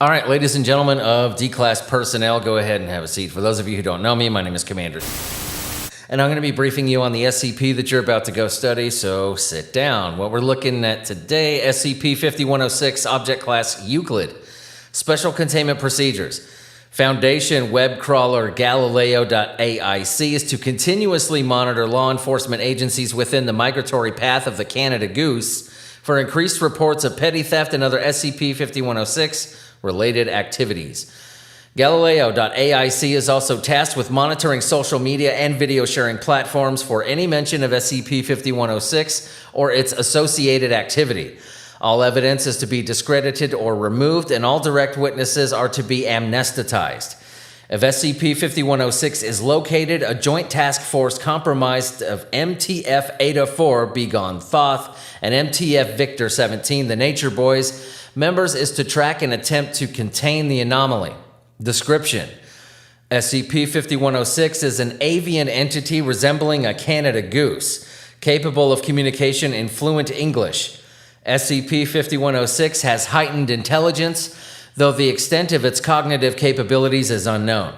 All right, ladies and gentlemen of D-Class personnel, go ahead and have a seat. For those of you who don't know me, my name is Commander. And I'm going to be briefing you on the SCP that you're about to go study, so sit down. What we're looking at today, SCP-5106, Object Class Euclid. Special Containment Procedures. Foundation web crawler Galileo.aic is to continuously monitor law enforcement agencies within the migratory path of the Canada Goose for increased reports of petty theft and other SCP-5106 related activities. Galileo.aic is also tasked with monitoring social media and video sharing platforms for any mention of SCP-5106 or its associated activity. All evidence is to be discredited or removed, and all direct witnesses are to be amnesticized. If SCP-5106 is located, a joint task force comprised of MTF Eta-4, Begone Thoth, and MTF Victor 17, the Nature Boys, members is to track and attempt to contain the anomaly. Description: SCP-5106 is an avian entity resembling a Canada goose, capable of communication in fluent English. SCP-5106 has heightened intelligence, though the extent of its cognitive capabilities is unknown.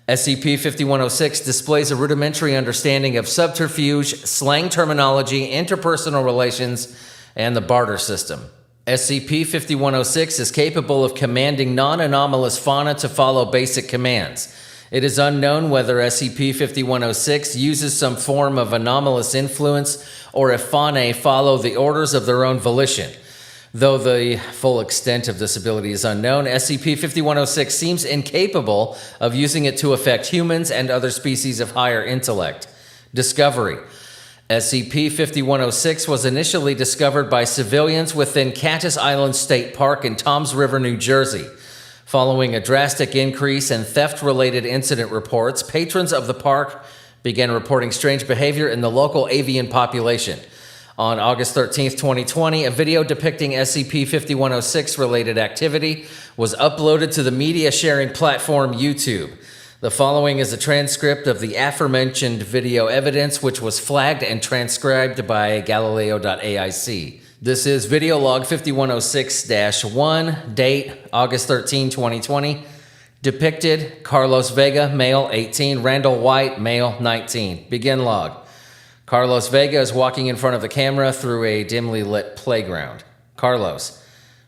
SCP-5106 displays a rudimentary understanding of subterfuge, slang terminology, interpersonal relations, and the barter system. SCP-5106 is capable of commanding non-anomalous fauna to follow basic commands. It is unknown whether SCP-5106 uses some form of anomalous influence or if faunae follow the orders of their own volition. Though the full extent of this ability is unknown, SCP-5106 seems incapable of using it to affect humans and other species of higher intellect. Discovery: SCP-5106 was initially discovered by civilians within Catus Island State Park in Toms River, New Jersey. Following a drastic increase in theft-related incident reports, patrons of the park began reporting strange behavior in the local avian population. On August 13, 2020, a video depicting SCP-5106 related activity was uploaded to the media sharing platform YouTube. The following is a transcript of the aforementioned video evidence, which was flagged and transcribed by Galileo.aic. This is video log 5106-1, date August 13, 2020. Depicted: Carlos Vega, male, 18, Randall White, male, 19. Begin log. Carlos Vega is walking in front of the camera through a dimly lit playground. Carlos: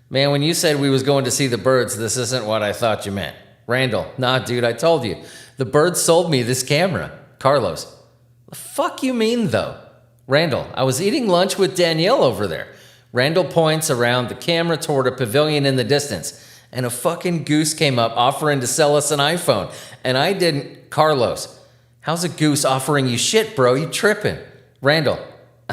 man, when you said we was going to see the birds, this isn't what I thought you meant. Randall: nah, dude, I told you. The birds sold me this camera. Carlos: the fuck you mean, though? Randall: I was eating lunch with Danielle over there. Randall points around the camera toward a pavilion in the distance, and a fucking goose came up offering to sell us an iPhone, and I didn't. Carlos: how's a goose offering you shit, bro? You tripping. Randall: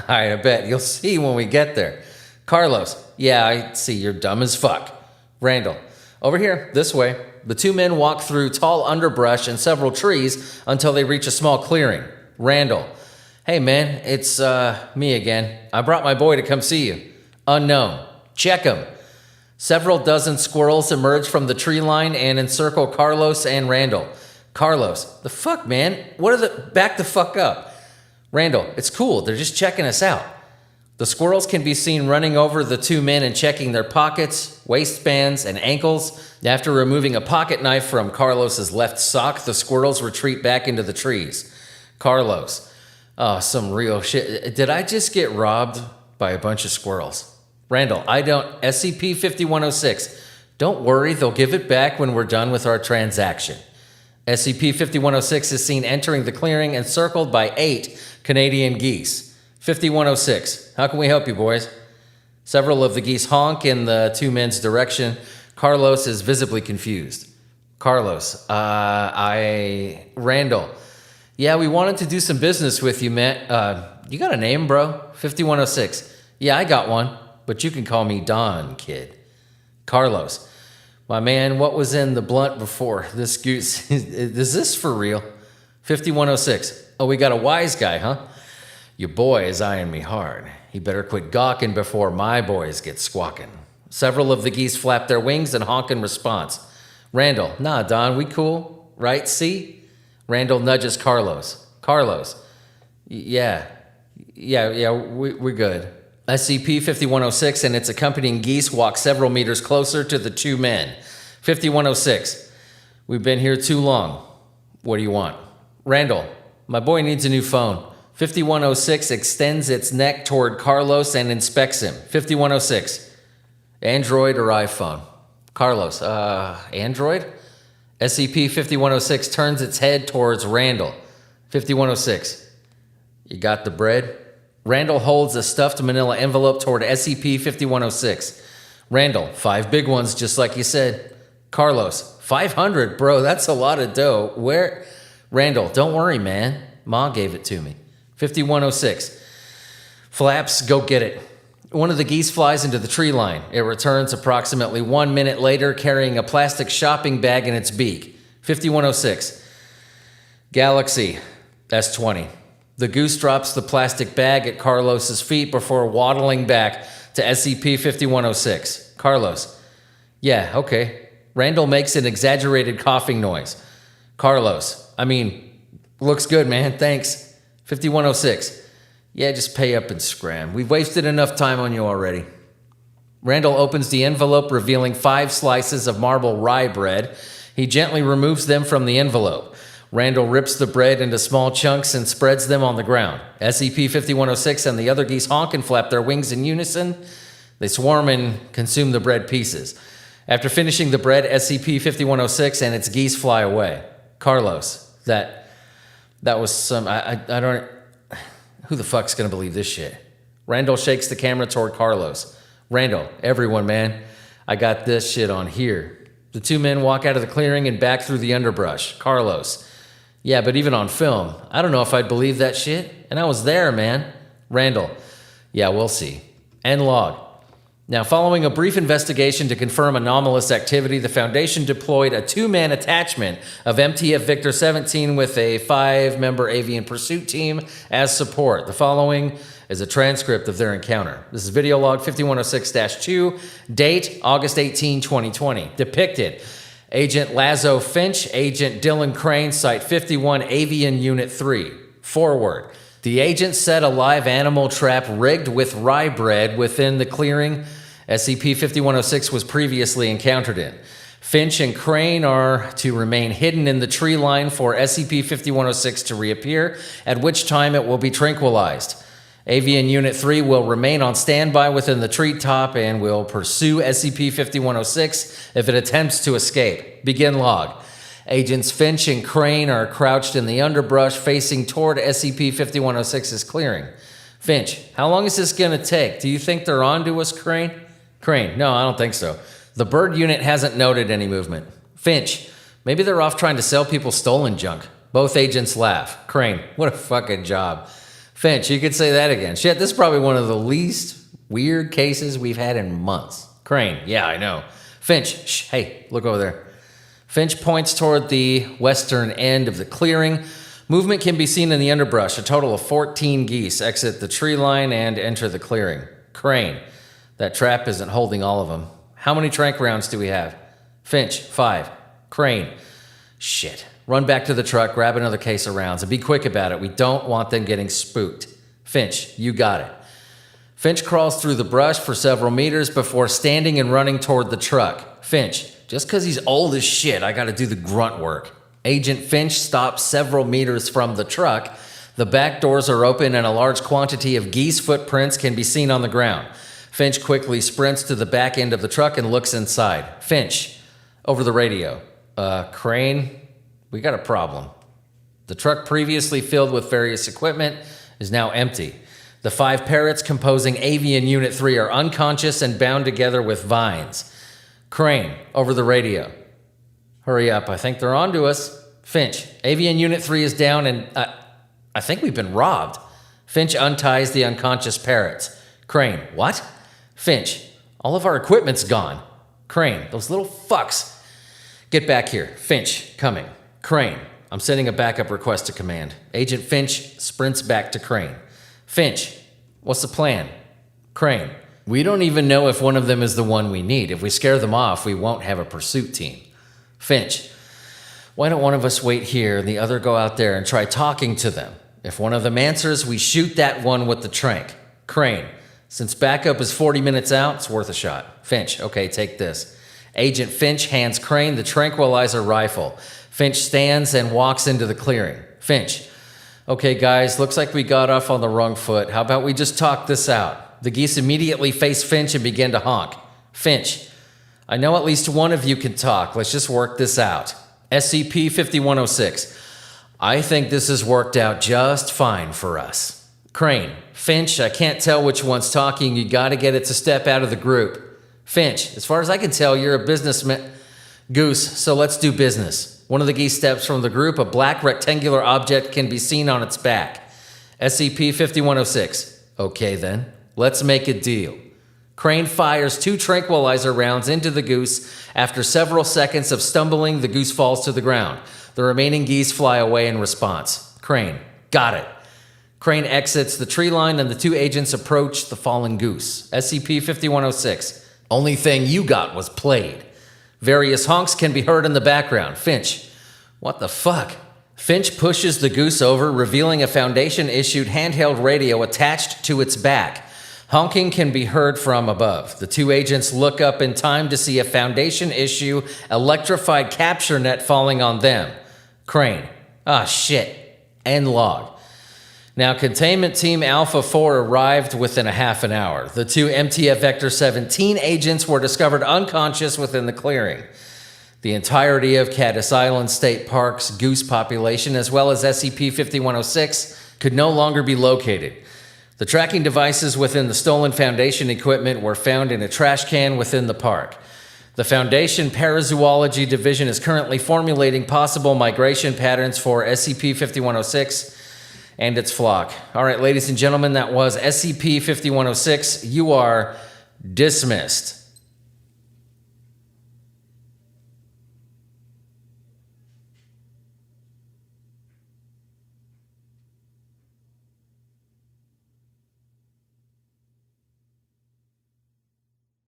I bet. You'll see when we get there. Carlos: yeah, I see. You're dumb as fuck. Randall: over here, this way. The two men walk through tall underbrush and several trees until they reach a small clearing. Randall: hey man, it's me again. I brought my boy to come see you. Unknown: check him. Several dozen squirrels emerge from the tree line and encircle Carlos and Randall. Carlos: the fuck, man? What are the... Back the fuck up. Randall: it's cool. They're just checking us out. The squirrels can be seen running over the two men and checking their pockets, waistbands, and ankles. After removing a pocket knife from Carlos's left sock, the squirrels retreat back into the trees. Carlos: oh, some real shit. Did I just get robbed by a bunch of squirrels? Randall: I don't... SCP-5106. Don't worry, they'll give it back when we're done with our transaction. SCP-5106 is seen entering the clearing encircled by 8 Canadian geese. 5106, how can we help you, boys? Several of the geese honk in the two men's direction. Carlos is visibly confused. Carlos: Randall: yeah, we wanted to do some business with you, man. You got a name, bro? 5106. Yeah, I got one, but you can call me Don, kid. Carlos: my man, what was in the blunt before? This goose, is this for real? 5106. Oh, we got a wise guy, huh? Your boy is eyeing me hard. He better quit gawking before my boys get squawking. Several of the geese flap their wings and honk in response. Randall: nah, Don, we cool, right? See? Randall nudges Carlos. Carlos: yeah, we're good. SCP-5106 and its accompanying geese walk several meters closer to the two men. 5106. We've been here too long. What do you want? Randall, my boy needs a new phone. 5106 extends its neck toward Carlos and inspects him. 5106. Android or iPhone? Carlos, Android? SCP-5106 turns its head towards Randall. 5106. You got the bread? Randall holds a stuffed manila envelope toward SCP-5106. Randall, 5 big ones, just like you said. Carlos, 500, bro, that's a lot of dough. Where? Randall, don't worry, man. Ma gave it to me. 5106. Flaps, go get it. One of the geese flies into the tree line. It returns approximately 1 minute later carrying a plastic shopping bag in its beak. 5106. Galaxy, S20. The goose drops the plastic bag at Carlos's feet before waddling back to SCP-5106. Carlos, yeah, okay. Randall makes an exaggerated coughing noise. Carlos, looks good, man, thanks. 5106. Yeah, just pay up and scram. We've wasted enough time on you already. Randall opens the envelope, revealing 5 slices of marble rye bread. He gently removes them from the envelope. Randall rips the bread into small chunks and spreads them on the ground. SCP-5106 and the other geese honk and flap their wings in unison. They swarm and consume the bread pieces. After finishing the bread, SCP-5106 and its geese fly away. Carlos, that was some... I don't... Who the fuck's gonna believe this shit? Randall shakes the camera toward Carlos. Randall, everyone, man. I got this shit on here. The 2 men walk out of the clearing and back through the underbrush. Carlos. Yeah, but even on film, I don't know if I'd believe that shit. And I was there, man. Randall. Yeah, we'll see. End log. Now, following a brief investigation to confirm anomalous activity, the Foundation deployed a 2-man attachment of MTF Victor 17 with a 5-member avian pursuit team as support. The following is a transcript of their encounter. This is video log 5106-2, date August 18, 2020. Depicted: Agent Lazo Finch, Agent Dylan Crane, Site 51, Avian Unit 3. Forward. The agent set a live animal trap rigged with rye bread within the clearing SCP-5106 was previously encountered in. Finch and Crane are to remain hidden in the tree line for SCP-5106 to reappear, at which time it will be tranquilized. Avian Unit 3 will remain on standby within the treetop and will pursue SCP-5106 if it attempts to escape. Begin log. Agents Finch and Crane are crouched in the underbrush facing toward SCP-5106's clearing. Finch, how long is this going to take? Do you think they're on to us, Crane? Crane, no, I don't think so. The bird unit hasn't noted any movement. Finch, maybe they're off trying to sell people stolen junk. Both agents laugh. Crane, what a fucking job. Finch, you could say that again. Shit, this is probably one of the least weird cases we've had in months. Crane, yeah, I know. Finch, shh, hey, look over there. Finch points toward the western end of the clearing. Movement can be seen in the underbrush. A total of 14 geese exit the tree line and enter the clearing. Crane, that trap isn't holding all of them. How many tranq rounds do we have? Finch, 5. Crane, shit. Run back to the truck, grab another case of rounds, and be quick about it. We don't want them getting spooked. Finch, you got it. Finch crawls through the brush for several meters before standing and running toward the truck. Finch, just because he's old as shit, I gotta do the grunt work. Agent Finch stops several meters from the truck. The back doors are open and a large quantity of geese footprints can be seen on the ground. Finch quickly sprints to the back end of the truck and looks inside. Finch, over the radio. Crane, we got a problem. The truck previously filled with various equipment is now empty. The 5 parrots composing Avian Unit 3 are unconscious and bound together with vines. Crane, over the radio. Hurry up, I think they're on to us. Finch, Avian Unit 3 is down and I think we've been robbed. Finch unties the unconscious parrots. Crane, what? Finch, all of our equipment's gone. Crane, those little fucks. Get back here. Finch, coming. Crane, I'm sending a backup request to command. Agent Finch sprints back to Crane. Finch, what's the plan? Crane, we don't even know if one of them is the one we need. If we scare them off, we won't have a pursuit team. Finch, why don't one of us wait here and the other go out there and try talking to them? If one of them answers, we shoot that one with the tranq. Crane, since backup is 40 minutes out, it's worth a shot. Finch, okay, take this. Agent Finch hands Crane the tranquilizer rifle. Finch stands and walks into the clearing. Finch: okay, guys, looks like we got off on the wrong foot. How about we just talk this out? The geese immediately face Finch and begin to honk. Finch: I know at least one of you can talk. Let's just work this out. SCP-5106: I think this has worked out just fine for us. Crane: Finch, I can't tell which one's talking. You gotta get it to step out of the group. Finch: as far as I can tell, you're a businessman. Goose: so let's do business. One of the geese steps from the group. A black rectangular object can be seen on its back. SCP-5106: okay then, let's make a deal. Crane fires 2 tranquilizer rounds into the goose. After several seconds of stumbling, the goose falls to the ground. The remaining geese fly away in response. Crane: got it. Crane exits the tree line and the 2 agents approach the fallen goose. SCP-5106: only thing you got was played. Various honks can be heard in the background. Finch: what the fuck? Finch pushes the goose over, revealing a Foundation-issued handheld radio attached to its back. Honking can be heard from above. The 2 agents look up in time to see a Foundation-issue electrified capture net falling on them. Crane: ah, shit. End log. Now, Containment Team Alpha 4 arrived within a half an hour. The 2 MTF Vector 17 agents were discovered unconscious within the clearing. The entirety of Caddis Island State Park's goose population, as well as SCP-5106, could no longer be located. The tracking devices within the stolen Foundation equipment were found in a trash can within the park. The Foundation Parazoology Division is currently formulating possible migration patterns for SCP-5106 and its flock. All right, ladies and gentlemen, that was SCP-5106. You are dismissed.